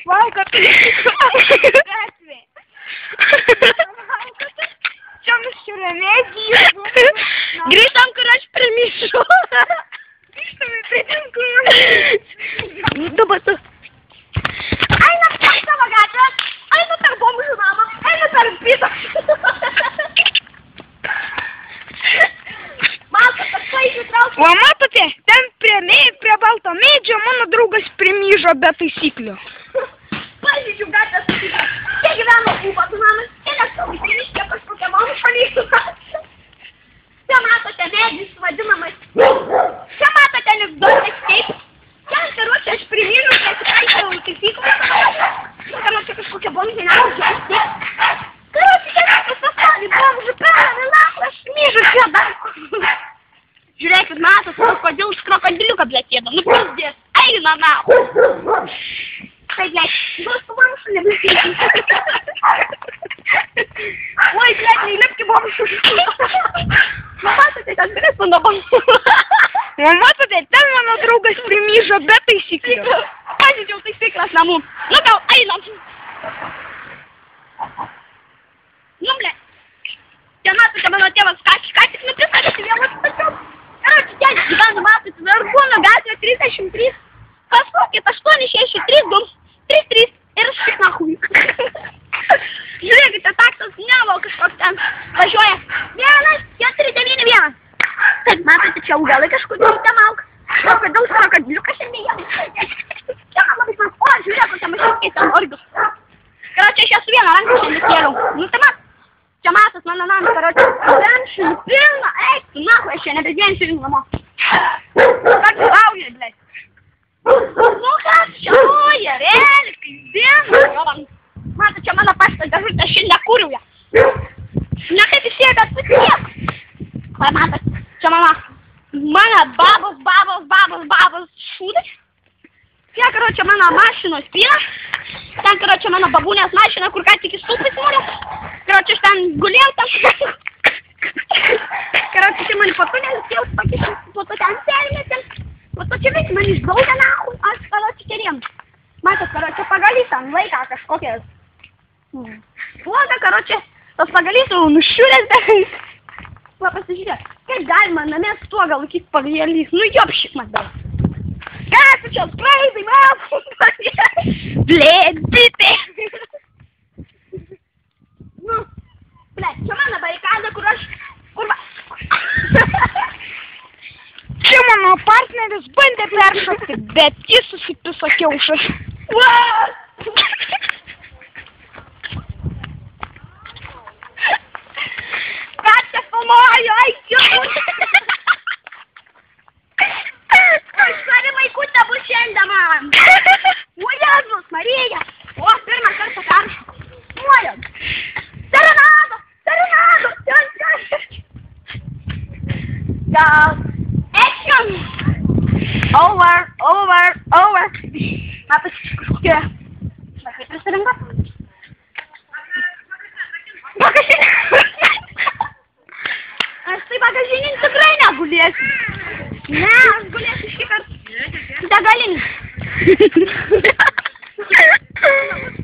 Valgo, tai gatvė. Čia mes čia remedijų. Grįžtam, kur aš primyšiu. Grįžtame prie ten, kur aš. Dabar tu. Einam per savo gatvę, einam per bomžų namą, einam per pitą. Matote, kaip įtrauks. Va, matote, ten prie balto medžio mano draugas primyžo be taisyklių. Pažydžiu gatvę sakyti. Čia gyveno ūbatų namas, čia nesau įsimiškė kažkokia mano šalysiu. Čia matote medis vadinamas. Čia matote anekdotas kaip. Čia karočią aš primyžiu, kad taikau taisyklų. Karočią kažkokia bomžė namą. Karočią čia pasasalį bomžų pelą, aš myžu čia dar. Žiūrėkit, matot, kodėl už krokodiliuką blėtėda. Nu, pizdės, eina nahu. Tai, blėt, duos tu bomžų neblėtėti. Oi, blėt, neįlipki bomžų. Matote, ten grįžtų nuo bomžų. Matote, ten mano draugas primyžo be taisyklių. Pažydžiau taisyklas namų. Nu, gal, einam. Nu, blėt. Čia matote, mano tėvas ką tik nupristatėsi vienas tačiau. Čia gyvenu, matote, Vargonų gatvė 33. Pasukit 863-33 ir šik nahui. Žiūrėkite, taksas nevo kažkoks ten važiuoja. 1491. Taip, matote, čia augalai kažkodėl ten auga. Kodėl krokodiliukas šiandien. Čia man labai smagu. O, žiūrėk, kokia mažytė ten orgius. Karočią, aš esu vieną ranką šiandien kėliau. Nu, tai man. Čia matos mano namą, karočią. Ten šinų pilna. Eik, tu nahu, aš čia nebedien šiandien namo. Ką tu lauji, blėt? Nu, kas čia loja, relikai, dieną. Matot, čia mano paštas dėžutė, aš šiandien nekūriau ją. Ne kaip įsėjo, bet tiek. Va, matot, čia mano babos šūdas. Čia, karočią, mano mašinos pienas. Ten, karočią, mano babūnės mašina, kur ką tik įstūpis mūrė. Karočią, aš ten gulėjau tam. Karočią, čia mani patunėlis jau pakišau, po to ten permėtėm. Po to čia visi man išdaugė nahui, aš, karočią, čia riem. Matot, karočią, pagalys ten laiką kažkokias. Puoda, karočią, tos pagalys jau nušiurės beveik. Va, pasižiūrėk, kaip galima namie su tuo gal laikyti pagalys. Nu, jopšik man dar. Kas tu čia spraidai, man? Blėt, bitė. Nu, blėt, čia mano barikada, kur aš... Kur va... Čia mano partneris bandė peršokti, bet jis susipiso kiaušas. Ką čia filmuoju, aikiu! Švari vaikutė bus šiandien man! O, Jėzus, Marija! O, pirmą kartą peršokau. Muojam! Serenado! Serenado! Gal... Action! Over! Matas, kažkokia... Vaikai prisirinko? Bagažinė! Aš tai bagažinį tikrai negulėsiu. Ne, aš gulėsiu šįkart degalinį.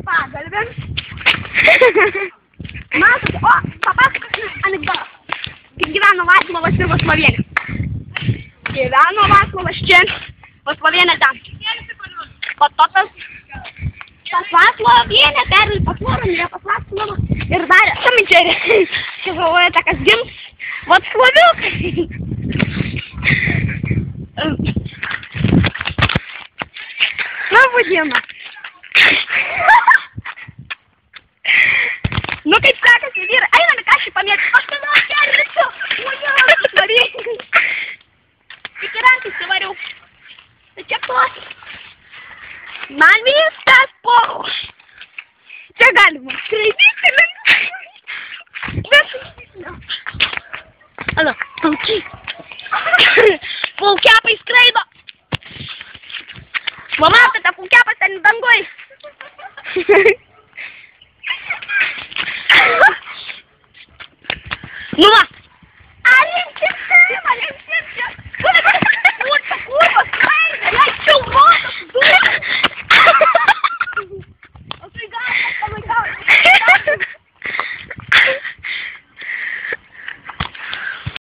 Pagalbėm. Matote, o, papasakosiu anekdotą. Kaip gyveno Vaclovas ir Vaslovienė. Gyveno Vaclovas čia, Vaslovienė ten. Po to tas Vaslovienė perlipo tvorą, mirė pas Vaclovą ir darė samidžerį. Čia galvoja, kas gims Vacloviukai. Labą dieną. Nu kaip sekasi, vyrai, einame kažį pamėgti. Aš tada kerličiu. O, Jėzus, Marija. Tik ir rankai įsivariau. Tai čia tos. Man viskas pochus. Čia galima skraidyti lengvai. Bet... Alo, paučiai. Pulkiapai skraido. Va, matote, pulkiapas ten dangoj. Nu va.